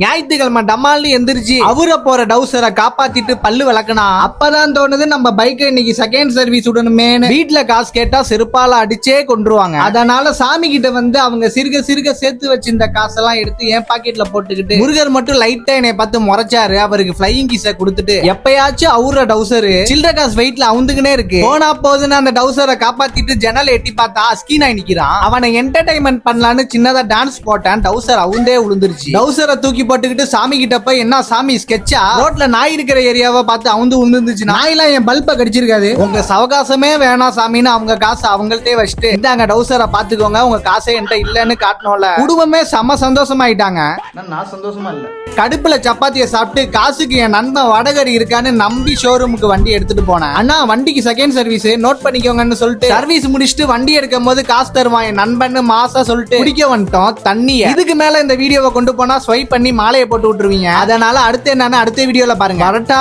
ஞாயிற்றுக்கிழமை டமால்னு எந்திரிச்சு அவரை போற டவுசரை காப்பாத்திட்டு பல்லு விளக்குனா அப்பதான் தோணுது நம்ம பைக்கை இன்னைக்கு செகண்ட் சர்வீஸ் விடணுமேனு. வீட்டுல காசு கேட்டா செருப்பால அடிச்சே கொண்டுருவாங்க. அதனால சாமி கிட்ட வந்து அவங்க சிறுக சிறுக சேர்த்து வச்சிருந்த காசெல்லாம் எடுத்து என் பாக்கெட்ல போட்டுக்கிட்டு முருகர் மட்டும் லைட்டா என்னை பார்த்து முறைச்சாரு. அவருக்கு பிளையிங் கிஸ கொடுத்துட்டு எப்பயாச்சும் அவர டவுசரு சில்லற காசு வெயிட்ல அவுந்துக்கினே இருக்கு. போனா போதுன்னு அந்த டவுசரை காப்பாத்திட்டு ஜன்னல் எட்டி பார்த்தா அஸ்கினாய் நிக்கிறான். அவனை என்டர்டைன்மெண்ட் பண்ணலான்னு சின்னதா டான்ஸ் போட்டான். டவுசர் அவுந்தே விழுந்துருச்சு. டவுசரை தூக்கி போட்டுக்கிட்டு சாமி கிட்ட போய் என்ன சாமி ஸ்கெட்சா ரோட்ல நாய் இருக்கிற ஏரியாவை பார்த்து அவுந்து விழுந்துருச்சு. நாயெல்லாம் என் பல்ப கடிச்சிருக்காது. உங்க சவகாசமே வேணாம் சாமின்னு அவங்க காசு அவங்கள்ட்டே வச்சுட்டு இந்தாங்க டவுசரை பாத்துக்கோங்க, உங்க காசே என்கிட்ட இல்லன்னு காட்டணும்ல. குடும்பமே செம்ம சந்தோஷமாயிட்டாங்க. நான் சந்தோஷமா இல்ல. கடுப்புல சப்பாத்தியை சாப்பிட்டு காசுக்கு என் நண்பன் வடகரி இருக்கான்னு நம்பி ஷோரூமுக்கு வண்டி எடுத்துட்டு போனேன். அண்ணா வண்டிக்கு செகண்ட் சர்வீஸ் நோட் பண்ணிக்கோங்கன்னு சொல்லிட்டு சர்வீஸ் முடிச்சுட்டு வண்டி எடுக்கும் போது காசு தருவான் என் நண்பன் மாசா சொல்லிட்டு குடிக்க வந்துட்டோம் தண்ணிய. இதுக்கு மேல இந்த வீடியோவை கொண்டு போனா ஸ்வைப் பண்ணி மாலையை போட்டு விட்டுருவீங்க. அதனால அடுத்து என்னன்னு அடுத்த வீடியோல பாருங்க. கரெக்டா